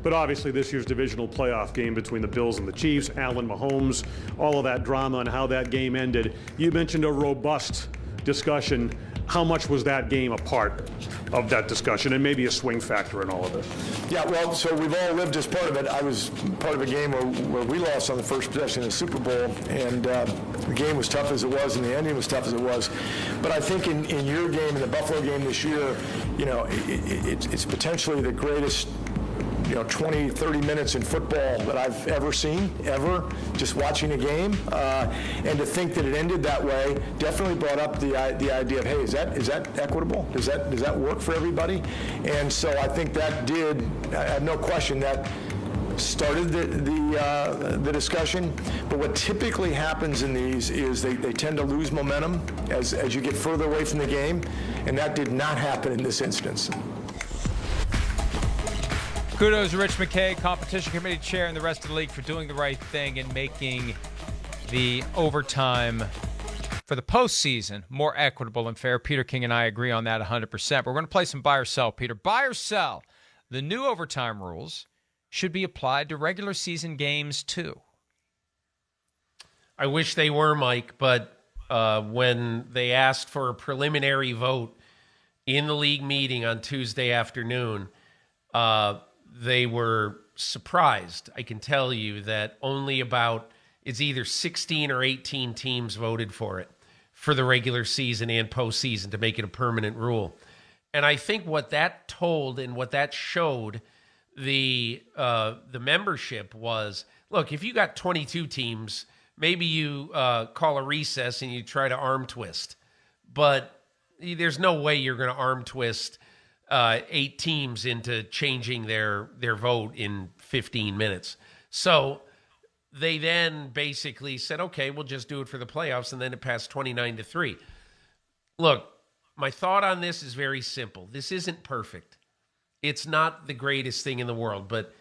But obviously this year's divisional playoff game between the Bills and the Chiefs, Allen, Mahomes, all of that drama and how that game ended. You mentioned a robust discussion. How much was that game a part of that discussion, and maybe a swing factor in all of this? Yeah, well, so we've all lived as part of it. I was part of a game where we lost on the first possession of the Super Bowl, and the game was tough as it was, and the ending was tough as it was. But I think in your game, in the Buffalo game this year, you know, it's potentially the greatest, 20, 30 minutes in football that I've ever seen, ever, just watching a game. And to think that it ended that way definitely brought up the idea of, hey, is that equitable? Does that work for everybody? And so I think that I have no question that started the discussion. But what typically happens in these is they tend to lose momentum as you get further away from the game, and that did not happen in this instance. Kudos to Rich McKay, competition committee chair, and the rest of the league for doing the right thing and making the overtime for the postseason more equitable and fair. Peter King and I agree on that 100%. But we're going to play some buy or sell, Peter. Buy or sell. The new overtime rules should be applied to regular season games too. I wish they were, Mike, but when they asked for a preliminary vote in the league meeting on Tuesday afternoon, they were surprised. I can tell you that only it's either 16 or 18 teams voted for it for the regular season and postseason to make it a permanent rule. And I think what that told and what that showed the membership was, look, if you got 22 teams, maybe you call a recess and you try to arm twist. But there's no way you're going to arm twist 8 teams into changing their vote in 15 minutes. So they then basically said, okay, we'll just do it for the playoffs, and then it passed 29-3. Look, my thought on this is very simple. This isn't perfect. It's not the greatest thing in the world, but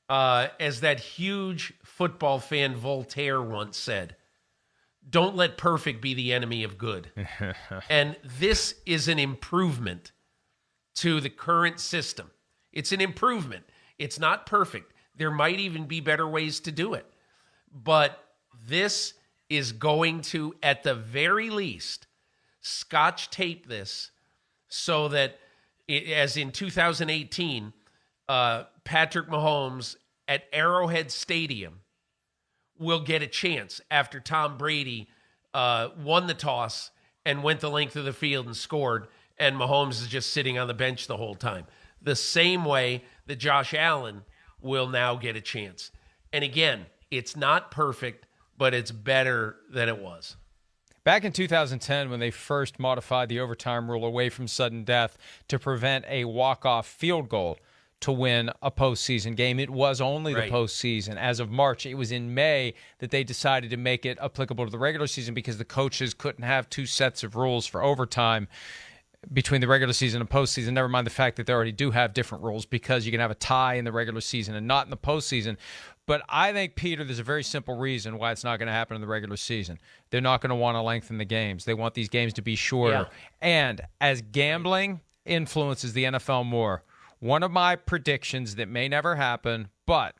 as that huge football fan Voltaire once said, don't let perfect be the enemy of good. And this is an improvement to the current system. It's an improvement. It's not perfect. There might even be better ways to do it. But this is going to, at the very least, scotch tape this so that, as in 2018, Patrick Mahomes at Arrowhead Stadium will get a chance after Tom Brady won the toss and went the length of the field and scored, and Mahomes is just sitting on the bench the whole time. The same way that Josh Allen will now get a chance. And again, it's not perfect, but it's better than it was. Back in 2010, when they first modified the overtime rule away from sudden death to prevent a walk-off field goal to win a postseason game, it was only the postseason. As of March, it was in May that they decided to make it applicable to the regular season because the coaches couldn't have 2 sets of rules for overtime between the regular season and postseason, never mind the fact that they already do have different rules because you can have a tie in the regular season and not in the postseason. But I think, Peter, there's a very simple reason why it's not going to happen in the regular season. They're not going to want to lengthen the games. They want these games to be shorter. Yeah. And as gambling influences the NFL more, one of my predictions that may never happen, but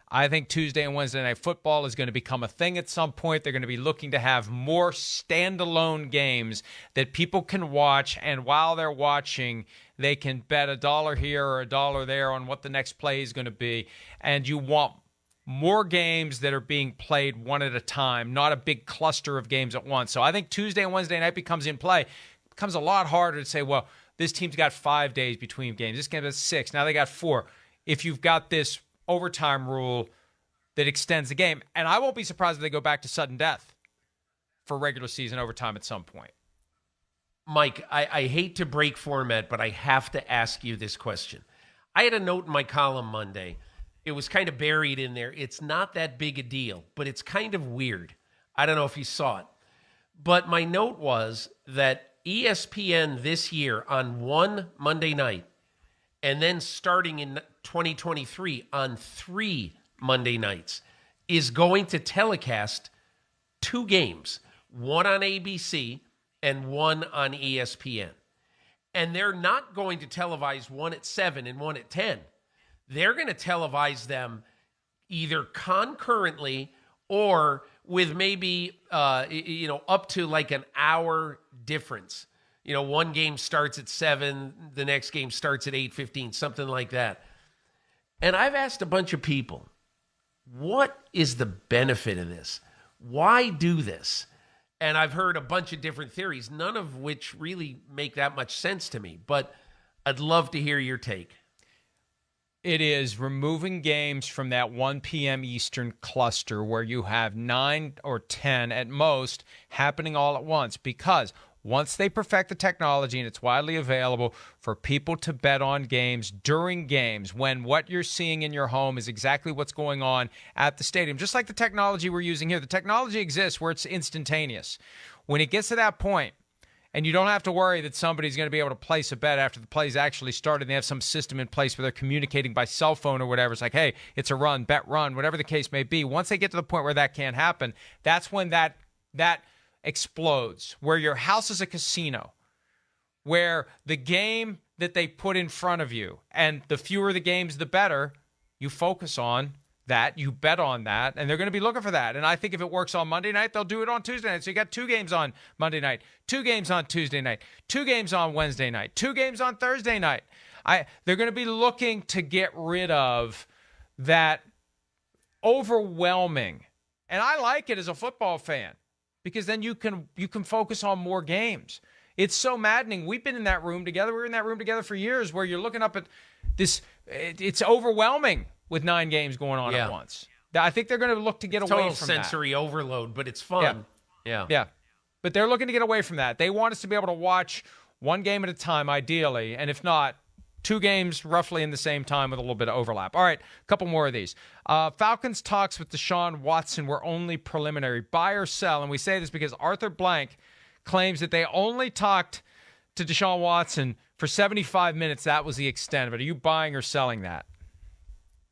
I think Tuesday and Wednesday Night Football is going to become a thing at some point. They're going to be looking to have more standalone games that people can watch, and while they're watching, they can bet $1 here or $1 there on what the next play is going to be. And you want more games that are being played one at a time, not a big cluster of games at once. So I think Tuesday and Wednesday night becomes in play. It becomes a lot harder to say, well, this team's got 5 days between games. This game has 6. Now they got 4. If you've got this overtime rule that extends the game, and I won't be surprised if they go back to sudden death for regular season overtime at some point. Mike, I hate to break format, but I have to ask you this question. I had a note in my column Monday. It was kind of buried in there. It's not that big a deal, but it's kind of weird. I don't know if you saw it. But my note was that ESPN this year on one Monday night, and then starting in 2023 on 3 Monday nights, is going to telecast 2 games, one on ABC and one on ESPN. And they're not going to televise one at 7 and one at 10. they're going to televise them either concurrently or with maybe, up to like an hour difference. One game starts at 7, the next game starts at 8:15, something like that. And I've asked a bunch of people, what is the benefit of this? Why do this? And I've heard a bunch of different theories, none of which really make that much sense to me. But I'd love to hear your take. It is removing games from that 1 p.m. Eastern cluster where you have 9 or 10 at most happening all at once, because once they perfect the technology and it's widely available for people to bet on games during games, when what you're seeing in your home is exactly what's going on at the stadium, just like the technology we're using here. The technology exists where it's instantaneous. When it gets to that point, and you don't have to worry that somebody's going to be able to place a bet after the play's actually started. They have some system in place where they're communicating by cell phone or whatever. It's like, hey, it's a run, bet run, whatever the case may be. Once they get to the point where that can't happen, that's when that explodes, where your house is a casino, where the game that they put in front of you, and the fewer the games, the better, you focus on that, you bet on that, and they're going to be looking for that. And I think if it works on Monday night, they'll do it on Tuesday night. So you got 2 games on Monday night, 2 games on Tuesday night, 2 games on Wednesday night, 2 games on Thursday night. They're going to be looking to get rid of that overwhelming. And I like it as a football fan, because then you can focus on more games. It's so maddening. We've been in that room together. We were in that room together for years, where you're looking up at this. It's overwhelming with 9 games going on at once. I think they're going to look to get away from that. Total sensory overload, but it's fun. Yeah. But they're looking to get away from that. They want us to be able to watch 1 game at a time, ideally, and if not, 2 games roughly in the same time with a little bit of overlap. All right, a couple more of these. Falcons talks with Deshaun Watson were only preliminary. Buy or sell? And we say this because Arthur Blank claims that they only talked to Deshaun Watson for 75 minutes. That was the extent of it. Are you buying or selling that?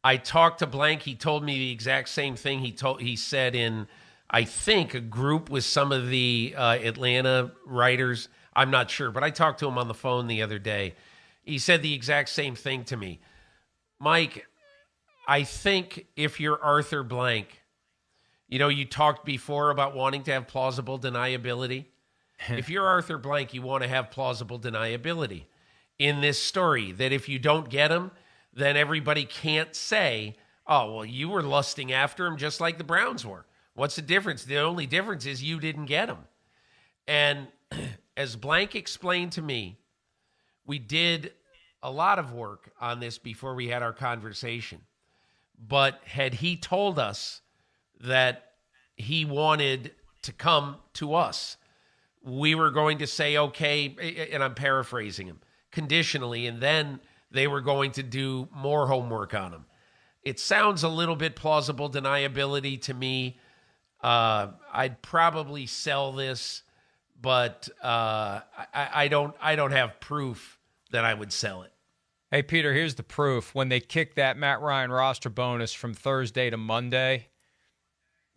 I talked to Blank. He told me the exact same thing. He said in, I think, a group with some of the Atlanta writers. I'm not sure, but I talked to him on the phone the other day. He said the exact same thing to me. Mike, I think if you're Arthur Blank, you talked before about wanting to have plausible deniability. If you're Arthur Blank, you want to have plausible deniability in this story, that if you don't get him, then everybody can't say, oh, well, you were lusting after him just like the Browns were. What's the difference? The only difference is you didn't get him. And as Blank explained to me, we did a lot of work on this before we had our conversation. But had he told us that he wanted to come to us, we were going to say, okay, and I'm paraphrasing him, conditionally, and then they were going to do more homework on him. It sounds a little bit plausible deniability to me. I'd probably sell this, but I don't have proof that I would sell it. Hey, Peter, here's the proof. When they kicked that Matt Ryan roster bonus from Thursday to Monday,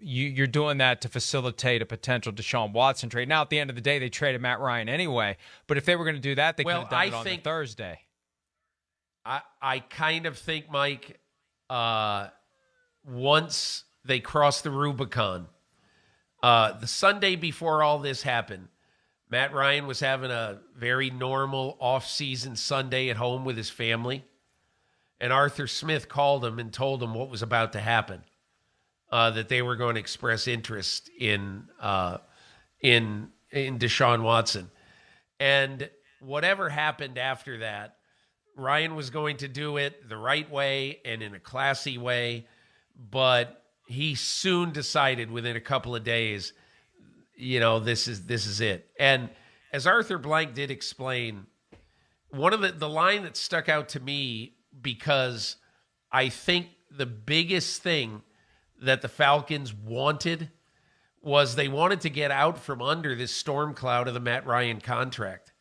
you're doing that to facilitate a potential Deshaun Watson trade. Now, at the end of the day, they traded Matt Ryan anyway. But if they were going to do that, they could have done it on the Thursday. I kind of think, Mike, once they crossed the Rubicon, the Sunday before all this happened, Matt Ryan was having a very normal off-season Sunday at home with his family, and Arthur Smith called him and told him what was about to happen, that they were going to express interest in Deshaun Watson. And whatever happened after that, Ryan was going to do it the right way and in a classy way, but he soon decided within a couple of days, this is it. And as Arthur Blank did explain, one of the line that stuck out to me, because I think the biggest thing that the Falcons wanted was they wanted to get out from under this storm cloud of the Matt Ryan contract.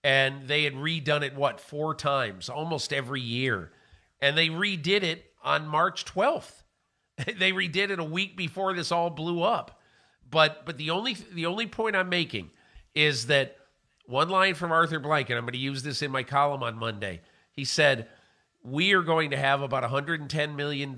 And they had redone it, 4 times, almost every year. And they redid it on March 12th. They redid it a week before this all blew up. But the only point I'm making is that one line from Arthur Blank, and I'm going to use this in my column on Monday. He said, we are going to have about $110 million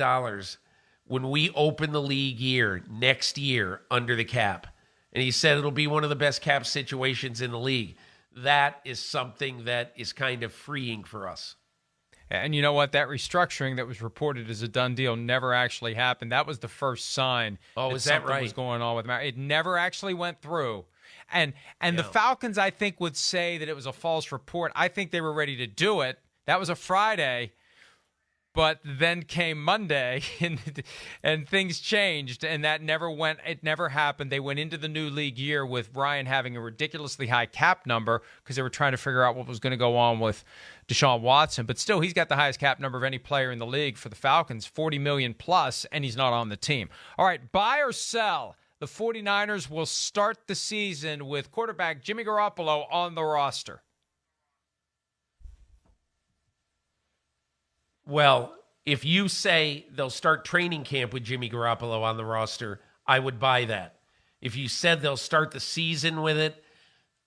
when we open the league year next year under the cap. And he said it'll be one of the best cap situations in the league. That is something that is kind of freeing for us. And you know what? That restructuring that was reported as a done deal never actually happened. That was the first sign that something was going on with Mario. It never actually went through. And the Falcons, I think, would say that it was a false report. I think they were ready to do it. That was a Friday. But then came Monday, and things changed, and that never went. It never happened. They went into the new league year with Ryan having a ridiculously high cap number because they were trying to figure out what was going to go on with Deshaun Watson. But still, he's got the highest cap number of any player in the league for the Falcons, $40 million plus, and he's not on the team. All right, buy or sell. The 49ers will start the season with quarterback Jimmy Garoppolo on the roster. Well, if you say they'll start training camp with Jimmy Garoppolo on the roster, I would buy that. If you said they'll start the season with it,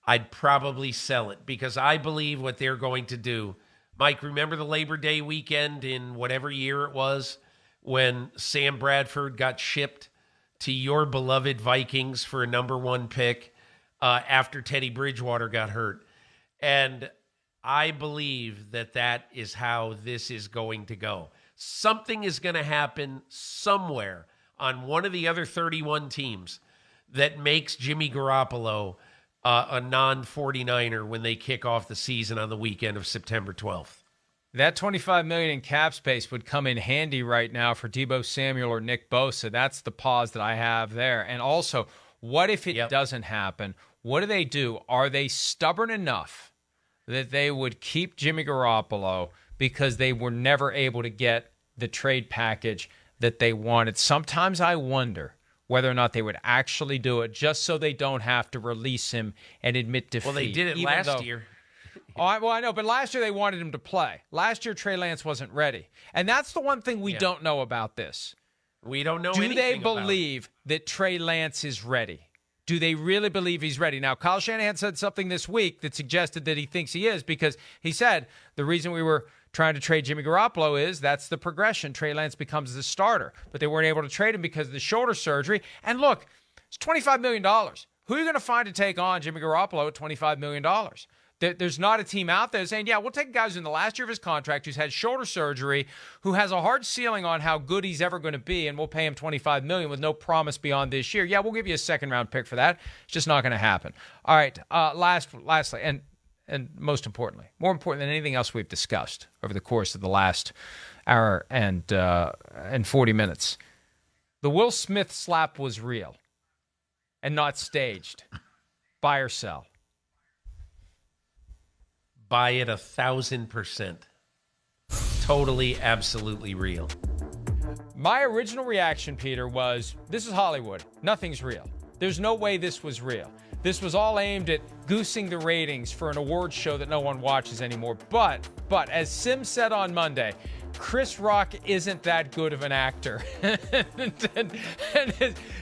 I'd probably sell it because I believe what they're going to do. Mike, remember the Labor Day weekend in whatever year it was when Sam Bradford got shipped to your beloved Vikings for a number 1 pick after Teddy Bridgewater got hurt? And I believe that is how this is going to go. Something is going to happen somewhere on one of the other 31 teams that makes Jimmy Garoppolo a non-49er when they kick off the season on the weekend of September 12th. That $25 million in cap space would come in handy right now for Deebo Samuel or Nick Bosa. That's the pause that I have there. And also, what if it doesn't happen? What do? Are they stubborn enough that they would keep Jimmy Garoppolo because they were never able to get the trade package that they wanted? Sometimes I wonder whether or not they would actually do it just so they don't have to release him and admit defeat. Well, they did it last year. I know, but last year they wanted him to play. Last year, Trey Lance wasn't ready. And that's the one thing we don't know about this. We don't know anything. Do they believe that Trey Lance is ready? Do they really believe he's ready? Now, Kyle Shanahan said something this week that suggested that he thinks he is because he said the reason we were trying to trade Jimmy Garoppolo is that's the progression. Trey Lance becomes the starter, but they weren't able to trade him because of the shoulder surgery. And look, it's $25 million. Who are you going to find to take on Jimmy Garoppolo at $25 million? There's not a team out there saying, yeah, we'll take a guy who's in the last year of his contract, who's had shoulder surgery, who has a hard ceiling on how good he's ever going to be, and we'll pay him $25 million with no promise beyond this year. Yeah, we'll give you a second-round pick for that. It's just not going to happen. All right, lastly, and most importantly, more important than anything else we've discussed over the course of the last hour and 40 minutes, the Will Smith slap was real and not staged. Buy or sell? Buy it 1,000%. Totally, absolutely real. My original reaction, Peter, was this is Hollywood. Nothing's real. There's no way this was real. This was all aimed at goosing the ratings for an awards show that no one watches anymore. But as Sim said on Monday, Chris Rock isn't that good of an actor. and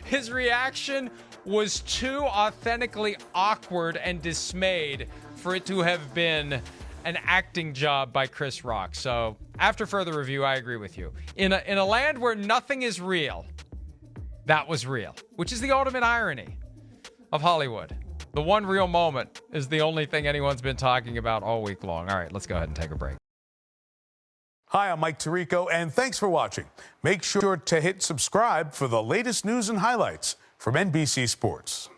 his reaction was too authentically awkward and dismayed for it to have been an acting job by Chris Rock. So after further review, I agree with you. In a land where nothing is real, that was real, which is the ultimate irony of Hollywood. The one real moment is the only thing anyone's been talking about all week long. All right, let's go ahead and take a break. Hi, I'm Mike Tirico, and thanks for watching. Make sure to hit subscribe for the latest news and highlights from NBC Sports.